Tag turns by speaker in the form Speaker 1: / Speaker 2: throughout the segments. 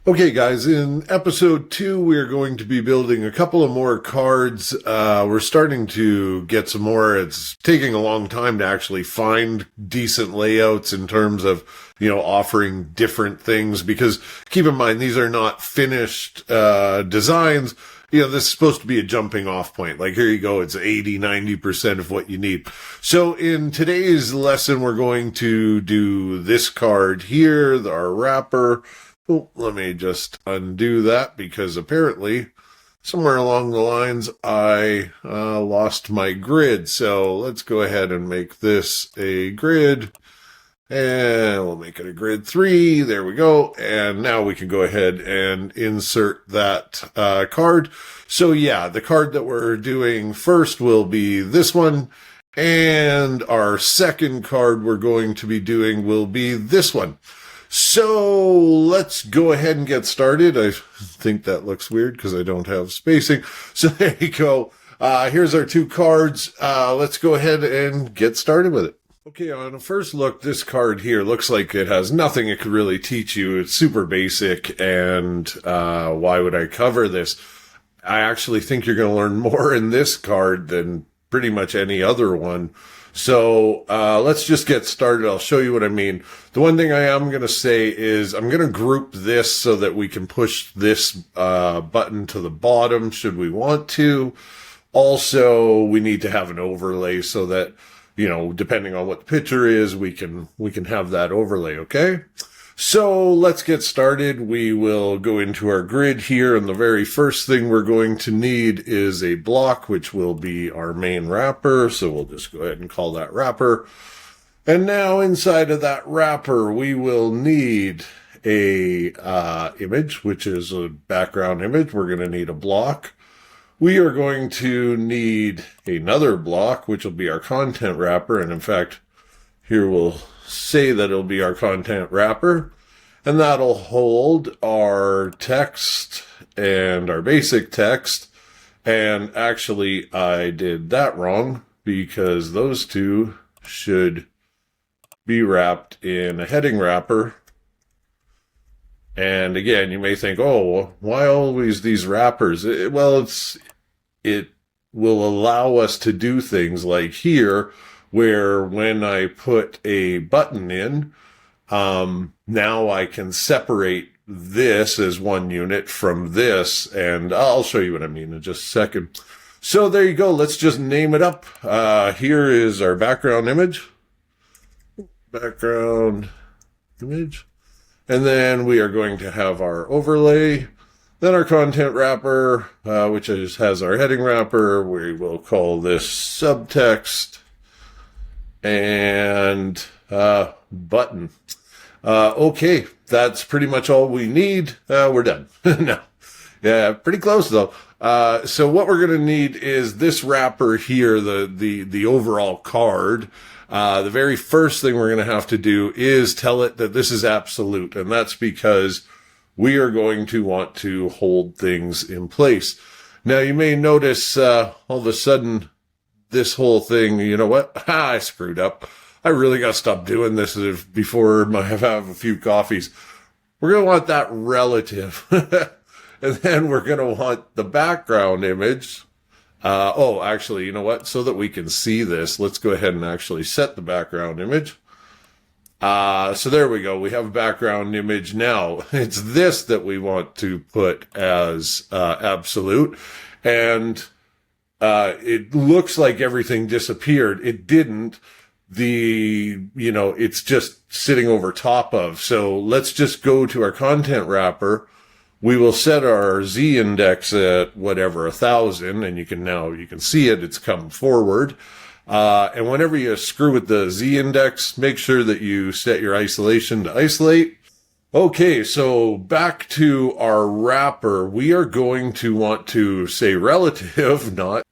Speaker 1: Okay, guys, in episode 2, we're going to be building a couple of more cards. We're starting to get some more. It's taking a long time to actually find decent layouts in terms of, offering different things, because keep in mind, these are not finished, designs. This is supposed to be a jumping off point. Like, here you go. It's 80-90% of what you need. So in today's lesson, we're going to do this card here, our wrapper. Oh, let me just undo that because apparently somewhere along the lines I lost my grid. So let's go ahead and make this a grid. And we'll make it a grid 3. There we go. And now we can go ahead and insert that card. So yeah, the card that we're doing first will be this one. And our second card we're going to be doing will be this one. So let's go ahead and get started. I think that looks weird because I don't have spacing. So there you go. Here's our two cards. Let's go ahead and get started with it. Okay, on a first look, this card here looks like it has nothing it could really teach you. It's super basic, and why would I cover this? I actually think you're going to learn more in this card than pretty much any other one. So let's just get started. I'll show you what I mean. The one thing I am going to say is I'm going to group this so that we can push this button to the bottom should we want to. Also, we need to have an overlay so that, depending on what the picture is, we can have that overlay, okay? So let's get started. We will go into our grid here, and the very first thing we're going to need is a block, which will be our main wrapper. So we'll just go ahead and call that wrapper. And now inside of that wrapper, we will need a image, which is a background image. We're going to need a block. We are going to need another block, which will be our content wrapper. And in fact, here we'll say that it'll be our content wrapper, and that'll hold our text and our basic text. And actually, I did that wrong because those two should be wrapped in a heading wrapper. And again, you may think, oh, why always these wrappers? It will allow us to do things like here, where when I put a button in, now I can separate this as one unit from this, and I'll show you what I mean in just a second. So there you go. Let's just name it up. Here is our background image. Background image. And then we are going to have our overlay. Then our content wrapper, which has our heading wrapper. We will call this subtext. And button. Okay, that's pretty much all we need. We're done. No. Yeah, pretty close though. So what we're going to need is this wrapper here, the overall card. The very first thing we're going to have to do is tell it that this is absolute, and that's because we are going to want to hold things in place. Now you may notice all of a sudden this whole thing, you know what? I screwed up. I really got to stop doing this before I have a few coffees. We're going to want that relative. And then we're going to want the background image. Actually, you know what? So that we can see this, let's go ahead and actually set the background image. So there we go. We have a background image now. It's this that we want to put as absolute. And it looks like everything disappeared. It didn't. It's just sitting over top of. So let's just go to our content wrapper. We will set our Z index at whatever, 1,000, and you can see it. It's come forward. And whenever you screw with the Z index, make sure that you set your isolation to isolate. Okay, so back to our wrapper. We are going to want to say relative, not.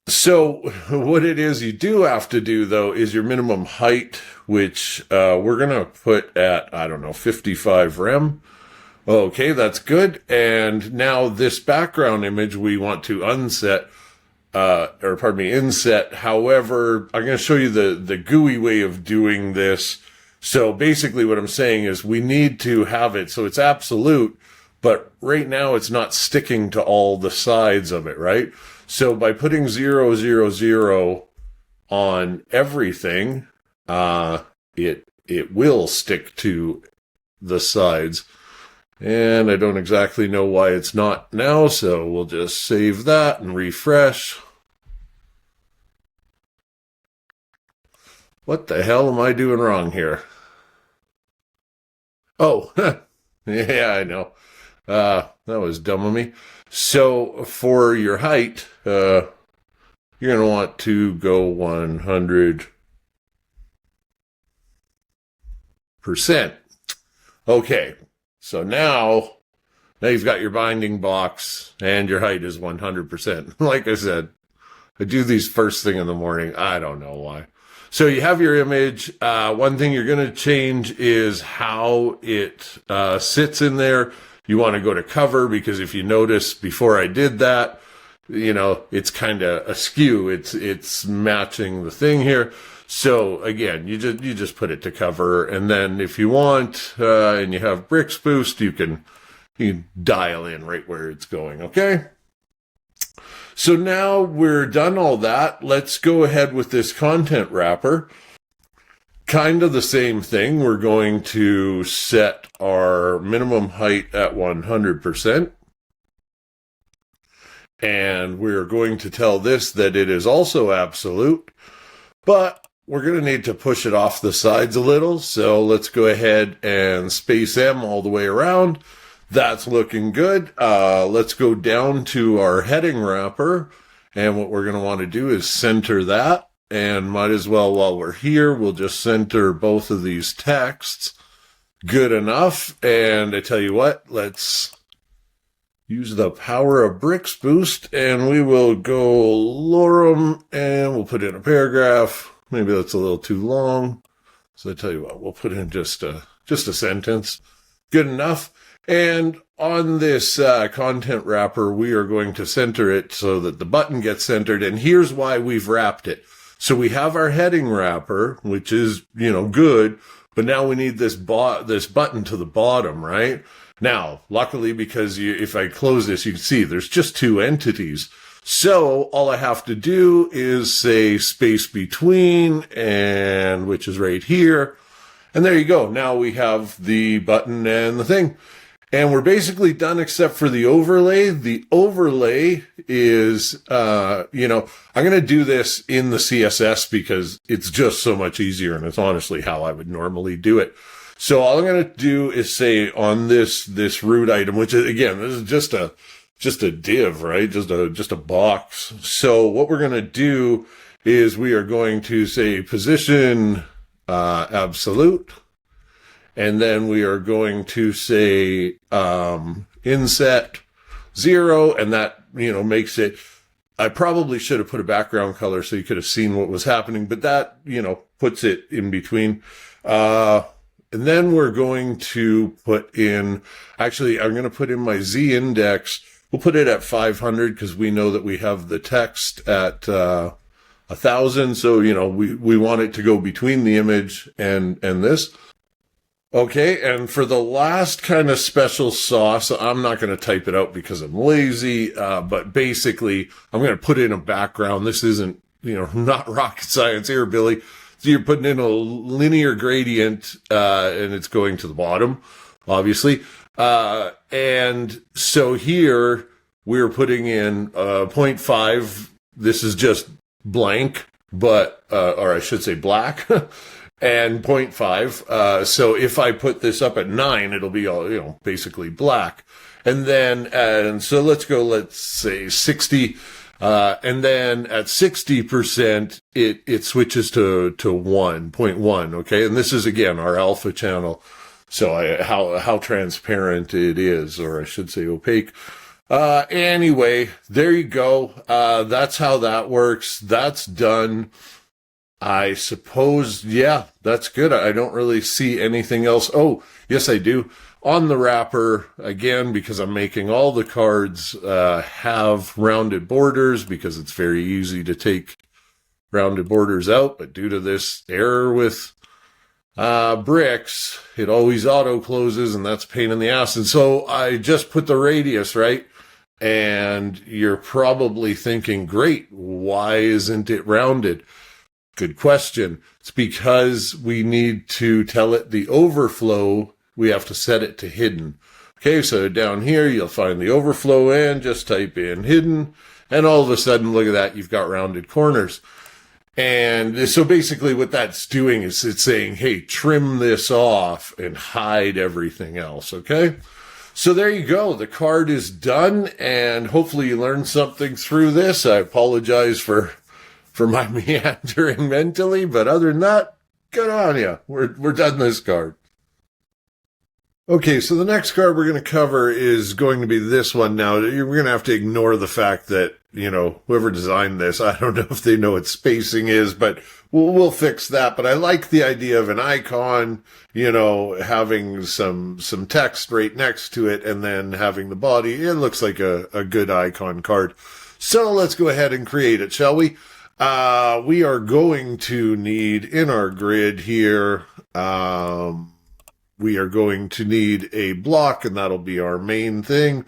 Speaker 1: So what it is you do have to do, though, is your minimum height, which we're going to put at, 55 rem. Okay, that's good. And now this background image we want to inset. However, I'm going to show you the GUI way of doing this. So basically what I'm saying is we need to have it so it's absolute, but right now it's not sticking to all the sides of it, right? So by putting 0, 0, 0 on everything, it will stick to the sides. And I don't exactly know why it's not now, so we'll just save that and refresh. What the hell am I doing wrong here? Oh, yeah, I know. That was dumb of me. So for your height, you're going to want to go 100%. Okay, so now you've got your binding box and your height is 100%. Like I said, I do these first thing in the morning. I don't know why. So you have your image. One thing you're going to change is how it sits in there. You want to go to cover, because if you notice before I did that, it's kind of askew. It's matching the thing here. So again, you just put it to cover, and then if you want, and you have bricks boost, you can dial in right where it's going. Okay. So now we're done all that. Let's go ahead with this content wrapper. Kind of the same thing. We're going to set our minimum height at 100%. And we're going to tell this that it is also absolute, but we're going to need to push it off the sides a little. So let's go ahead and space M all the way around. That's looking good. Let's go down to our heading wrapper. And what we're going to want to do is center that. And might as well, while we're here, we'll just center both of these texts. Good enough. And I tell you what, let's use the power of bricks boost, and we will go lorem, and we'll put in a paragraph. Maybe that's a little too long. So I tell you what, we'll put in just a sentence. Good enough. And on this content wrapper, we are going to center it so that the button gets centered. And here's why we've wrapped it. So we have our heading wrapper, which is, good, but now we need this button to the bottom, right? Now, luckily, because if I close this, you can see there's just two entities. So all I have to do is say space between, and which is right here. And there you go. Now we have the button and the thing. And we're basically done except for the overlay. The overlay is, I'm going to do this in the CSS because it's just so much easier, and it's honestly how I would normally do it. So all I'm going to do is say on this root item, which is, again, this is just a div, right? Just a box. So what we're going to do is we are going to say position, absolute. And then we are going to say, inset 0. And that, makes it, I probably should have put a background color so you could have seen what was happening, but that, puts it in between. And then we're going to put in, actually, I'm going to put in my Z index. We'll put it at 500 because we know that we have the text at 1,000. So, we want it to go between the image and this. Okay, and for the last kind of special sauce, I'm not going to type it out because I'm lazy, but basically, I'm going to put in a background. This isn't, not rocket science here, Billy. So you're putting in a linear gradient, and it's going to the bottom, obviously. And so here, we're putting in 0.5. This is just blank, but, or I should say black. And 0.5. So if I put this up at 9, it'll be all, basically black. And then, so let's say 60. And then at 60%, it switches to 1.1. Okay. And this is again, our alpha channel. So how transparent it is, or I should say opaque. Anyway, there you go. That's how that works. That's done. I suppose, yeah, that's good. I don't really see anything else. Oh, yes, I do. On the wrapper, again, because I'm making all the cards have rounded borders because it's very easy to take rounded borders out. But due to this error with bricks, it always auto closes, and that's a pain in the ass. And so I just put the radius, right? And you're probably thinking, great, why isn't it rounded? Good question. It's because we need to tell it the overflow. We have to set it to hidden. Okay, so down here, you'll find the overflow and just type in hidden. And all of a sudden, look at that, you've got rounded corners. And so basically what that's doing is it's saying, hey, trim this off and hide everything else, okay? So there you go. The card is done, and hopefully you learned something through this. I apologize for my meandering mentally, but other than that, good on you. We're done this card. Okay, so the next card we're going to cover is going to be this one. Now, we're going to have to ignore the fact that, whoever designed this, I don't know if they know what spacing is, but we'll fix that. But I like the idea of an icon, having some text right next to it and then having the body. It looks like a good icon card. So let's go ahead and create it, shall we? We are going to need in our grid here, we are going to need a block, and that'll be our main thing.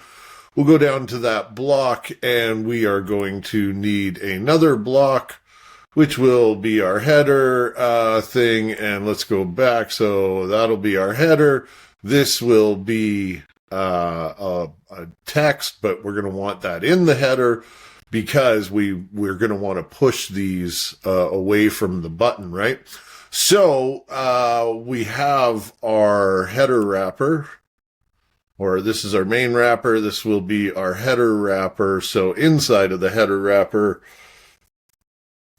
Speaker 1: We'll go down to that block, and we are going to need another block, which will be our header thing. And let's go back. So that'll be our header. This will be a text, but we're going to want that in the header because we're going to want to push these away from the button, right? So we have our header wrapper, or this is our main wrapper. This will be our header wrapper. So inside of the header wrapper,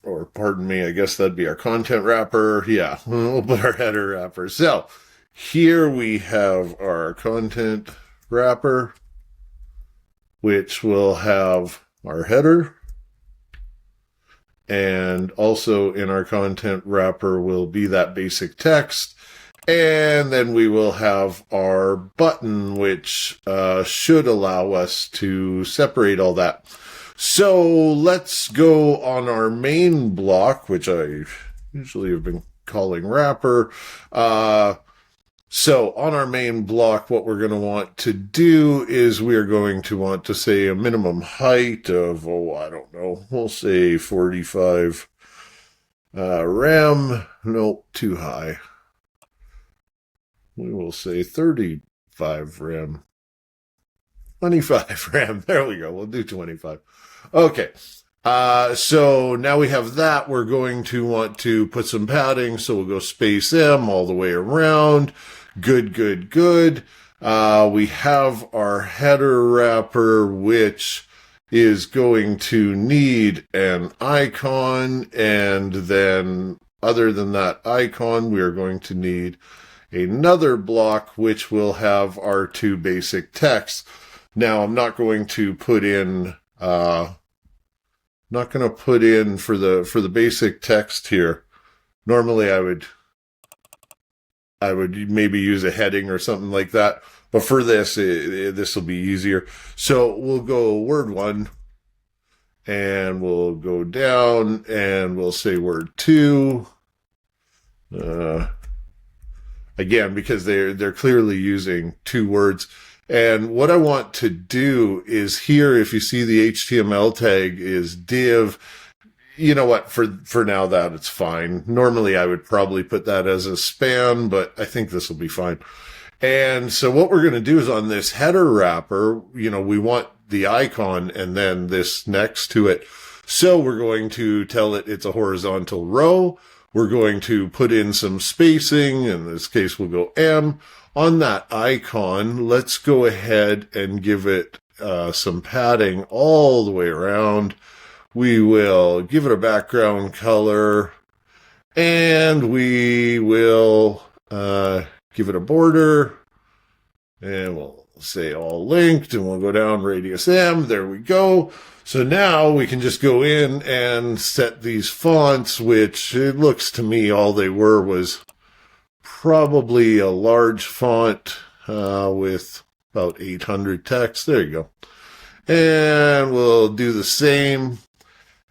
Speaker 1: or pardon me, I guess that'd be our content wrapper. Yeah, we'll put our header wrapper. So here we have our content wrapper, which will have our header. And also in our content wrapper will be that basic text. And then we will have our button, which should allow us to separate all that. So let's go on our main block, which I usually have been calling wrapper. So on our main block, what we're going to want to do is we're going to want to say a minimum height of, I don't know, we'll say 45 rem. Nope, too high. We will say 35 rem. 25 rem. There we go. We'll do 25. Okay. So now we have that. We're going to want to put some padding. So we'll go space M all the way around. Good. We have our header wrapper, which is going to need an icon. And then other than that icon, we are going to need another block, which will have our two basic texts. Now, I'm not going to put in, for the basic text here. Normally I would maybe use a heading or something like that. But for this, this will be easier. So we'll go word 1 and we'll go down and we'll say word 2. Again, because they're clearly using 2 words. And what I want to do is here, if you see the HTML tag is div, you know what, for now that it's fine. Normally I would probably put that as a span, but I think this will be fine. And so what we're going to do is on this header wrapper, we want the icon and then this next to it. So we're going to tell it it's a horizontal row. We're going to put in some spacing. In this case, we'll go M. On that icon, let's go ahead and give it some padding all the way around. We will give it a background color, and we will give it a border, and we'll say all linked, and we'll go down radius M. There we go. So now we can just go in and set these fonts, which it looks to me all they were was probably a large font with about 800 text. There you go. And we'll do the same,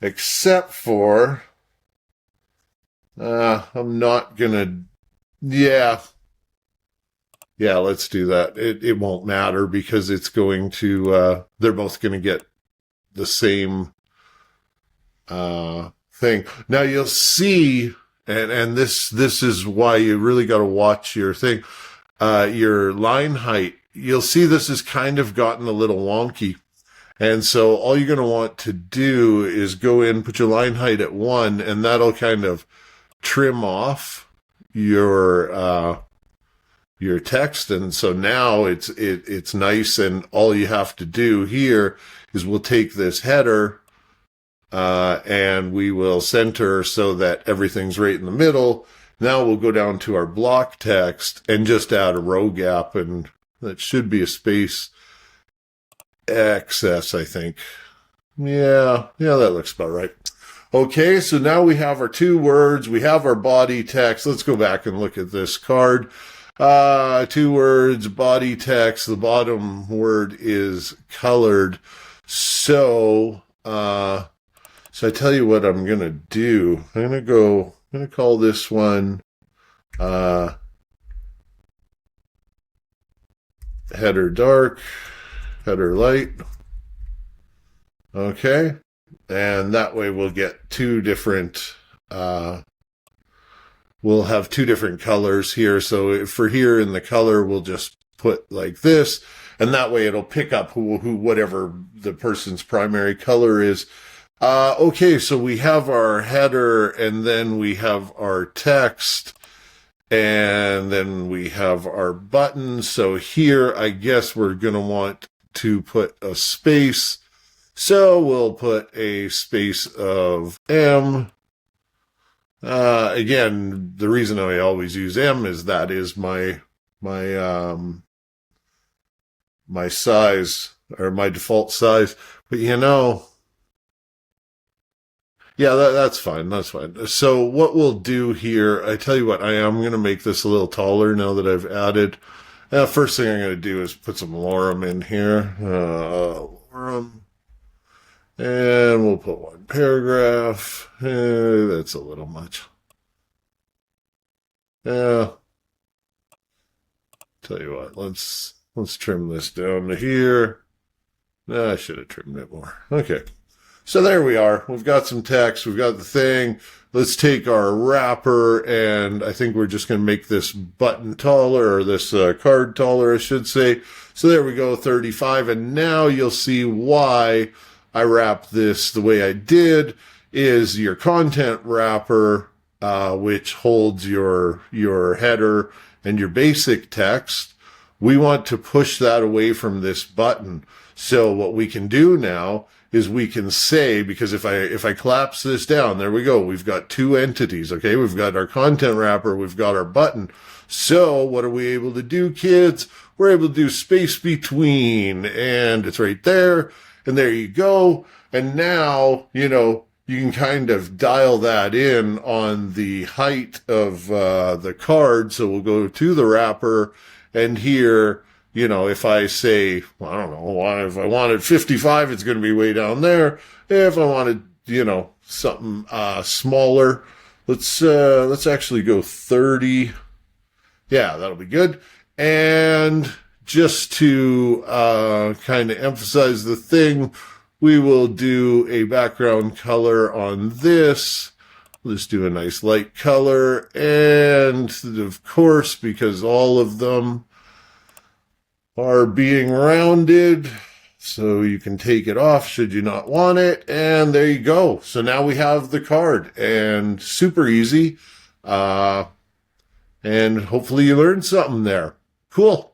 Speaker 1: except for I'm not going to Yeah. Yeah, let's do that. It won't matter because it's going to they're both going to get the same thing. Now you'll see, and this is why you really got to watch your thing, your line height. You'll see this has kind of gotten a little wonky, and so all you're going to want to do is go in, put your line height at 1, and that'll kind of trim off your text, and so now it's nice, and all you have to do here is we'll take this header and we will center so that everything's right in the middle. Now we'll go down to our block text and just add a row gap, and that should be a space excess, I think. Yeah, that looks about right. Okay, so now we have our 2 words, we have our body text. Let's go back and look at this card. 2 words, body text. The bottom word is colored. So I tell you what I'm gonna do. I'm gonna call this one header dark, header light. Okay, and that way we'll get 2 different. We'll have 2 different colors here. So for here in the color, we'll just put like this, and that way it'll pick up who whatever the person's primary color is. Okay, so we have our header, and then we have our text, and then we have our button. So here, I guess we're going to want to put a space. So we'll put a space of M. Again, the reason I always use M is that is my size, or my default size. But yeah, that's fine. That's fine. So what we'll do here, I tell you what, I am going to make this a little taller now that I've added. First thing I'm going to do is put some lorem in here. Lorem. And we'll put 1 paragraph. That's a little much. Yeah. Tell you what, let's trim this down to here. I should have trimmed it more. Okay. So there we are. We've got some text. We've got the thing. Let's take our wrapper, and I think we're just going to make this button taller, or this card taller, I should say. So there we go, 35. And now you'll see why I wrapped this the way I did. Is your content wrapper, which holds your header and your basic text. We want to push that away from this button. So what we can do now is we can say, because if I collapse this down, there we go. We've got 2 entities. Okay, we've got our content wrapper, we've got our button. So what are we able to do, kids? We're able to do space between, and it's right there. And there you go. And now, you can kind of dial that in on the height of the card. So we'll go to the wrapper, and here, if I say, well, I don't know, if I wanted 55, it's going to be way down there. If I wanted, something smaller, let's actually go 30. Yeah, that'll be good. And just to kind of emphasize the thing, we will do a background color on this. Let's do a nice light color. And of course, because all of them are being rounded, so you can take it off should you not want it. And there you go. So now we have the card, and super easy. And hopefully you learned something there. Cool.